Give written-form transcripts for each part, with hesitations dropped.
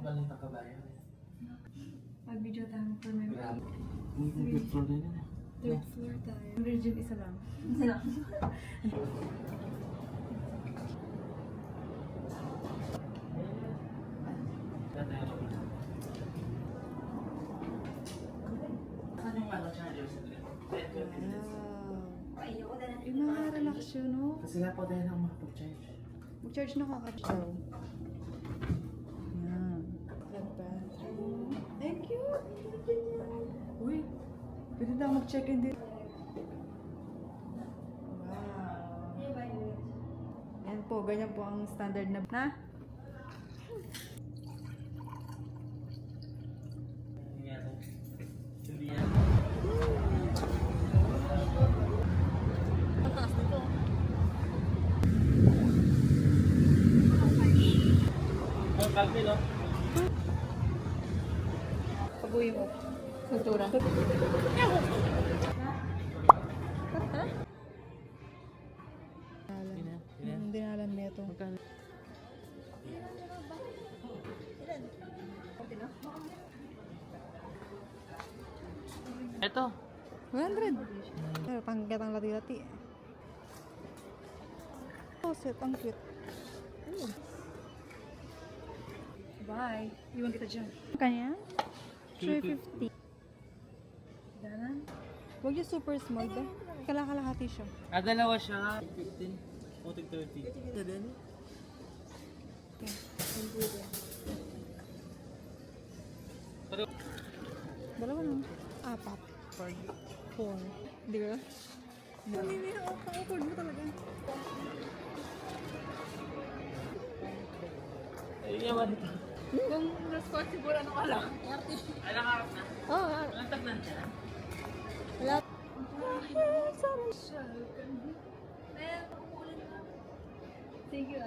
Balita ka ba yun? Mag-video tayo for my vlog. Third floor din yun. Third floor tayo. Virgin isa lang. Isa lang. Saan yung ano charger? Yung mga relax yun, no? Kasi nga po dahil ako makapag-charge. Mag-charge na kakatsaw. Yan. Nag-bathroom. Thank you! Uy! Pwede na mag-check-in din. Wow! Yan po, ganyan po ang standard na... Na? Hindi yan. Ang taas nito. Ang kalbi, no? Pag-uwi mo. Kultura. Hindi na alam niya ito. Ito. 100. Pero pangkat ang lati-lati. Oh, set. Ang cute. Ooh. Bye. Iwan kita dyan. Kanya? 350. Danan? Huwag yung super small ba? Kalakalahati siya. Dalawa siya. 15. O, 30. Ito din? Okay. Dalawa lang. 4. 4. Hindi ka? Hindi ako. Pang-afford mo talaga. Ay, yaman ito. Kung responsible, ano ka lang? Ay, nakaharap na. Oo. Walang tagnan siya. Wala. Thank you.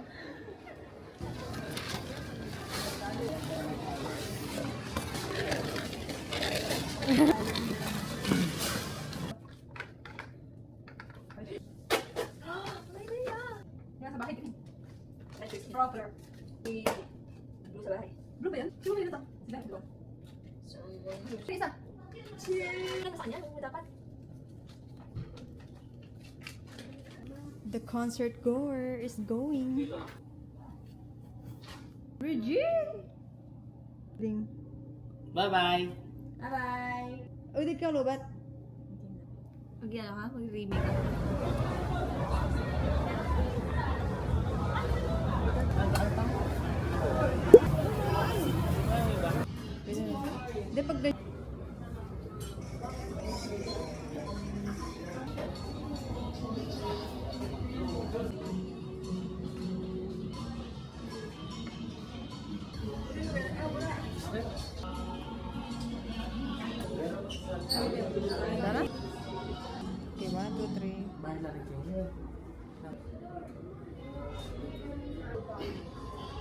Nasa bahay din. Proper. Blue sa bahay. Blue ba yan? Sino ba yun ito? Sila, blue. Isa. Saan yan? Dapat. The concert goer is going. Regine! Ding. Bye-bye. Bye-bye. Uy, di ka lubat. Mag-ano ka? Mag-remake ka. Hindi, pag ganyan. Tara? Okay, 1, 2, 3. Bye, lari ko.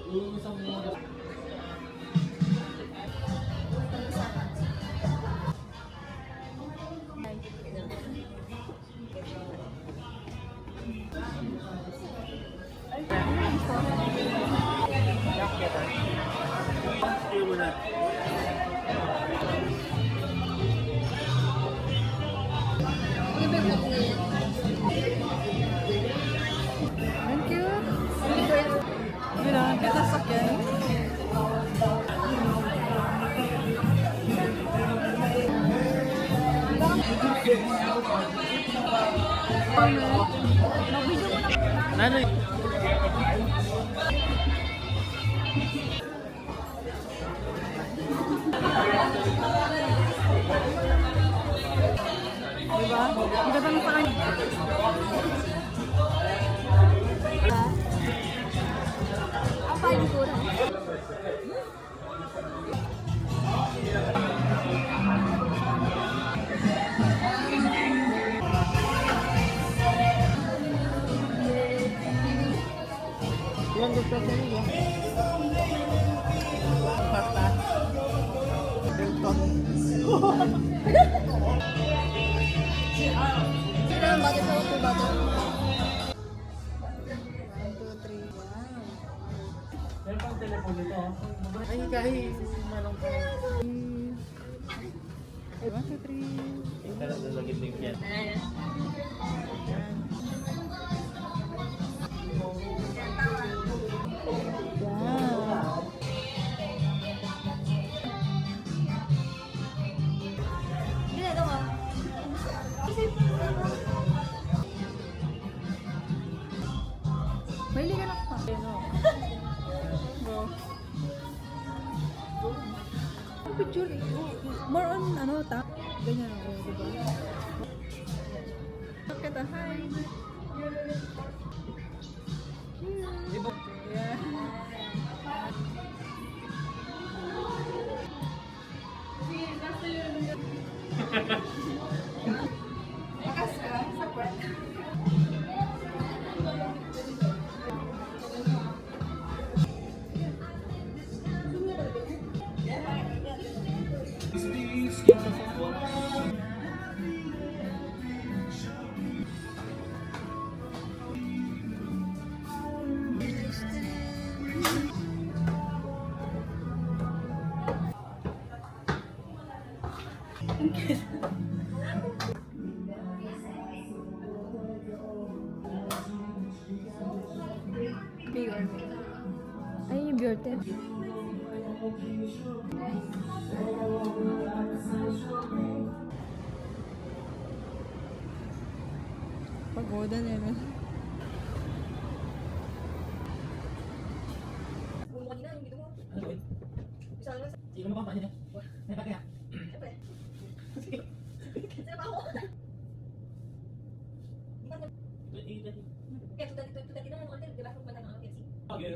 Yung isang mga... Thank you. Gila, kita sakyan. Nano? Diba? Ang ganda ng saan. Ang palikuran. Ilang gusto ko niya? Pasta. Hilton. Sino ang bato sa upo bato? 1, 2, 3. Wow. Meron pang telepono ito. Ay, kahit manong pa. 1, 2, 3. Ito na lalagyan din yan. Ayan. Wow. Hindi na ito ha. Mahilig ka na ka. Ano? Bro. Picture, more on ano, tap. Ganyan ako, diba? Bakit hi? Diba? Yeah. Lakas ka sa kwet. Pure. Ay, yung beauty. Pagoda na yun. Kung kanina yung dito mo. Ano gawin? Isa lang sa... Sino mo pa niya? May pa kaya? Siyempre. Sino pa ako? Di ba? Kaya tudan dito na yung hotel. Di ba? Kung mata ng KFC. Okay.